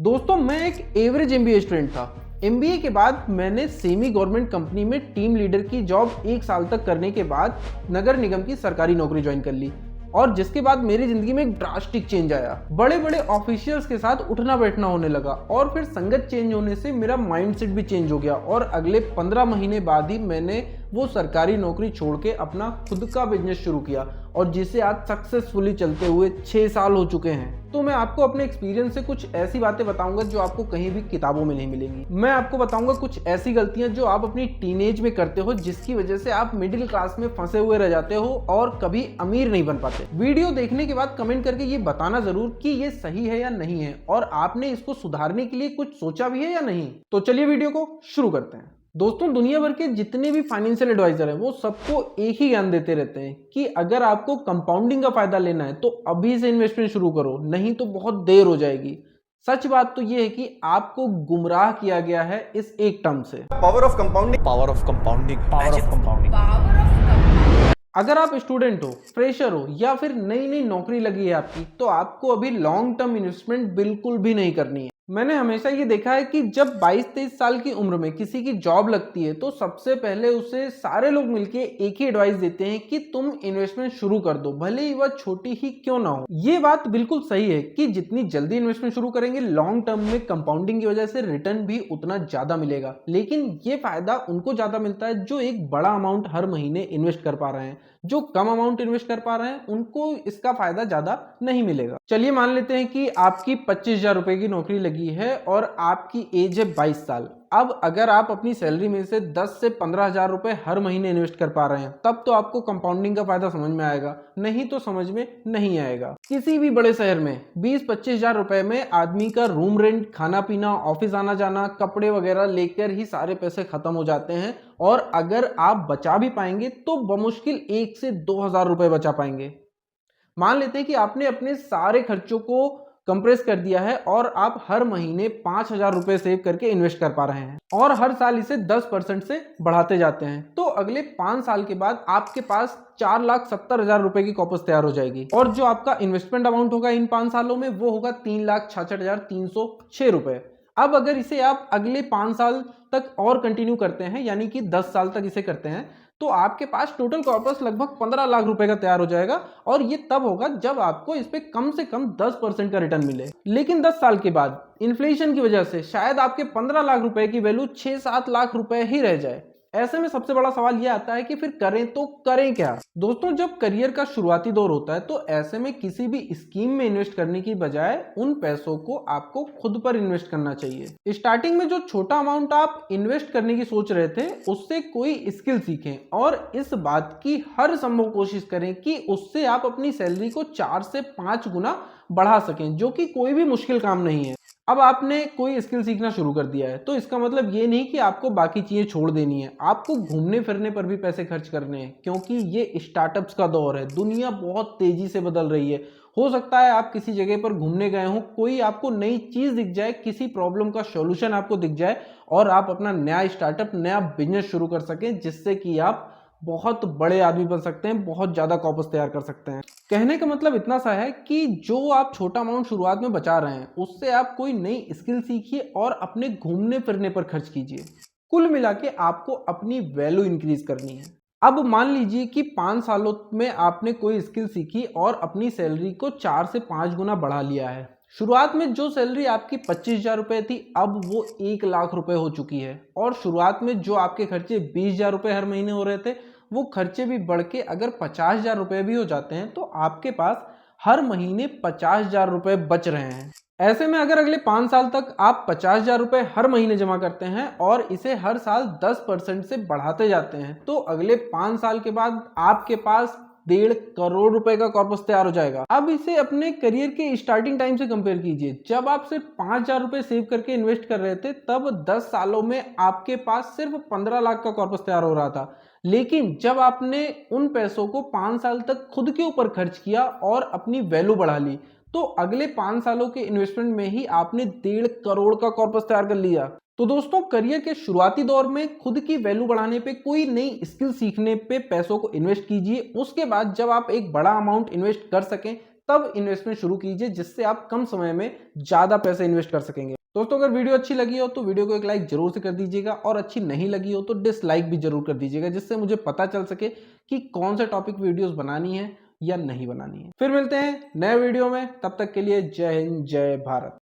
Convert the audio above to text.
दोस्तों मैं एक एवरेज एमबीए स्टूडेंट था। एमबीए के बाद मैंने सेमी गवर्नमेंट कंपनी में टीम लीडर की जॉब 1 साल तक करने के बाद नगर निगम की सरकारी नौकरी ज्वाइन कर ली और जिसके बाद मेरी जिंदगी में एक ड्रास्टिक चेंज आया। बड़े बड़े ऑफिशियल्स के साथ उठना बैठना होने लगा और फिर संगत चेंज होने से मेरा माइंडसेट भी चेंज हो गया और अगले 15 महीने बाद ही मैंने वो सरकारी नौकरी छोड़ के अपना खुद का बिजनेस शुरू किया और जिसे आज सक्सेसफुली चलते हुए 6 साल हो चुके हैं। तो मैं आपको अपने एक्सपीरियंस से कुछ ऐसी बातें बताऊंगा जो आपको कहीं भी किताबों में नहीं मिलेंगी। मैं आपको बताऊंगा कुछ ऐसी गलतियां जो आप अपनी टीनेज में करते हो जिसकी वजह से आप मिडिल क्लास में फंसे हुए रह जाते हो और कभी अमीर नहीं बन पाते। वीडियो देखने के बाद कमेंट करके ये बताना जरूर कि ये सही है या नहीं है और आपने इसको सुधारने के लिए कुछ सोचा भी है या नहीं। तो चलिए वीडियो को शुरू करते हैं। दोस्तों दुनिया भर के जितने भी फाइनेंशियल एडवाइजर हैं वो सबको एक ही ज्ञान देते रहते हैं कि अगर आपको कंपाउंडिंग का फायदा लेना है तो अभी से इन्वेस्टमेंट शुरू करो, नहीं तो बहुत देर हो जाएगी। सच बात तो ये है कि आपको गुमराह किया गया है इस एक टर्म से, power of compounding. Power of compounding. Power of compounding. अगर आप स्टूडेंट हो, फ्रेशर हो या फिर नई नई नौकरी लगी है आपकी, तो आपको अभी लॉन्ग टर्म इन्वेस्टमेंट बिल्कुल भी नहीं करनी है। मैंने हमेशा ये देखा है कि जब 22-23 साल की उम्र में किसी की जॉब लगती है तो सबसे पहले उसे सारे लोग मिलके एक ही एडवाइस देते हैं कि तुम इन्वेस्टमेंट शुरू कर दो, भले ही वह छोटी ही क्यों ना हो। ये बात बिल्कुल सही है कि जितनी जल्दी इन्वेस्टमेंट शुरू करेंगे लॉन्ग टर्म में कंपाउंडिंग की वजह से रिटर्न भी उतना ज्यादा मिलेगा, लेकिन ये फायदा उनको ज्यादा मिलता है जो एक बड़ा अमाउंट हर महीने इन्वेस्ट कर पा रहे हैं। जो कम अमाउंट इन्वेस्ट कर पा रहे हैं उनको इसका फायदा ज्यादा नहीं मिलेगा। चलिए मान लेते हैं कि आपकी 25,000 रुपए की नौकरी लगी है और आपकी एज है 22 साल। अब अगर आप अपनी सैलरी में से 10 से 15,000 रुपए हर महीने इन्वेस्ट कर पा रहे हैं तब तो आपको कंपाउंडिंग का फायदा समझ में आएगा, नहीं तो समझ में नहीं आएगा। किसी भी बड़े शहर में 20-25,000 रुपए में आदमी का रूम रेंट, खाना पीना, ऑफिस आना जाना, कपड़े वगैरह लेकर ही सारे पैसे खत्म हो जाते हैं और अगर आप बचा भी पाएंगे तो बमुश्किल 1 से 2,000 रुपए बचा पाएंगे। मान लेते हैं कि आपने अपने सारे खर्चों को कंप्रेस कर दिया है और आप हर महीने 5,000 रुपए सेव करके इन्वेस्ट कर पा रहे हैं और हर साल इसे 10% से बढ़ाते जाते हैं, तो अगले 5 साल के बाद आपके पास 4,70,000 रुपए की कॉपस तैयार हो जाएगी और जो आपका इन्वेस्टमेंट अमाउंट होगा इन 5 सालों में वो होगा 3,66,306 रुपए। अब अगर इसे आप अगले 5 साल तक और कंटिन्यू करते हैं, यानी कि 10 साल तक इसे करते हैं, तो आपके पास टोटल कॉर्पस लगभग 15 लाख रुपए का तैयार हो जाएगा और ये तब होगा जब आपको इस पे कम से कम 10% का रिटर्न मिले। लेकिन 10 साल के बाद इन्फ्लेशन की वजह से शायद आपके 15 लाख रुपए की वैल्यू 6-7 लाख रुपए ही रह जाए। ऐसे में सबसे बड़ा सवाल यह आता है कि फिर करें तो करें क्या। दोस्तों जब करियर का शुरुआती दौर होता है तो ऐसे में किसी भी स्कीम में इन्वेस्ट करने की बजाय उन पैसों को आपको खुद पर इन्वेस्ट करना चाहिए। स्टार्टिंग में जो छोटा अमाउंट आप इन्वेस्ट करने की सोच रहे थे उससे कोई स्किल सीखें और इस बात की हर संभव कोशिश करें कि उससे आप अपनी सैलरी को 4 से 5 गुना बढ़ा सकें, जो कि कोई भी मुश्किल काम नहीं है। अब आपने कोई स्किल सीखना शुरू कर दिया है तो इसका मतलब ये नहीं कि आपको बाकी चीजें छोड़ देनी है, आपको घूमने फिरने पर भी पैसे खर्च करने हैं क्योंकि ये स्टार्टअप्स का दौर है। दुनिया बहुत तेजी से बदल रही है। हो सकता है आप किसी जगह पर घूमने गए हो, कोई आपको नई चीज दिख जाए, किसी प्रॉब्लम का सॉल्यूशन आपको दिख जाए और आप अपना नया स्टार्टअप, नया बिजनेस शुरू कर सकें जिससे कि आप बहुत बड़े आदमी बन सकते हैं, बहुत ज्यादा कॉपस तैयार कर सकते हैं। कहने का मतलब इतना सा है कि जो आप छोटा अमाउंट शुरुआत में बचा रहे हैं उससे आप कोई नई स्किल सीखिए और अपने घूमने फिरने पर खर्च कीजिए। कुल मिला के आपको अपनी वैल्यू इंक्रीज करनी है। अब मान लीजिए कि 5 सालों में आपने कोई स्किल सीखी और अपनी सैलरी को 4 से 5 गुना बढ़ा लिया है। शुरुआत में जो सैलरी आपकी 25,000 रुपए थी अब वो 1 लाख रुपए हो चुकी है और शुरुआत में जो आपके खर्चे 20,000 रुपए हर महीने हो रहे थे वो खर्चे भी बढ़ के अगर 50,000 रुपए भी हो जाते हैं तो आपके पास हर महीने 50,000 रुपए बच रहे हैं। ऐसे में अगर अगले 5 साल तक आप 50,000 रुपए हर महीने जमा करते हैं और इसे हर साल 10% से बढ़ाते जाते हैं तो अगले 5 साल के बाद आपके पास 1.5 करोड़ रुपए का कॉर्पस तैयार हो जाएगा। अब इसे अपने करियर के स्टार्टिंग टाइम से कंपेयर कीजिए। जब आप सिर्फ 5,000 रुपए सेव करके इन्वेस्ट कर रहे थे तब 10 सालों में आपके पास सिर्फ 15 लाख का कॉर्पस तैयार हो रहा था, लेकिन जब आपने उन पैसों को 5 साल तक खुद के ऊपर खर्च किया और अपनी वैल्यू बढ़ा ली तो अगले 5 सालों के इन्वेस्टमेंट में ही आपने 1.5 करोड़ का कॉर्पस तैयार कर लिया। तो दोस्तों करियर के शुरुआती दौर में खुद की वैल्यू बढ़ाने पे, कोई नई स्किल सीखने पे पैसों को इन्वेस्ट कीजिए। उसके बाद जब आप एक बड़ा अमाउंट इन्वेस्ट कर सकें तब इन्वेस्टमेंट शुरू कीजिए, जिससे आप कम समय में ज्यादा पैसे इन्वेस्ट कर सकेंगे। दोस्तों, अगर वीडियो अच्छी लगी हो तो वीडियो को एक लाइक जरूर से कर दीजिएगा, और अच्छी नहीं लगी हो तो डिसलाइक भी जरूर कर दीजिएगा, जिससे मुझे पता चल सके कि कौन से टॉपिक वीडियोस बनानी है या नहीं बनानी है। फिर मिलते हैं नए वीडियो में, तब तक के लिए जय हिंद, जय भारत।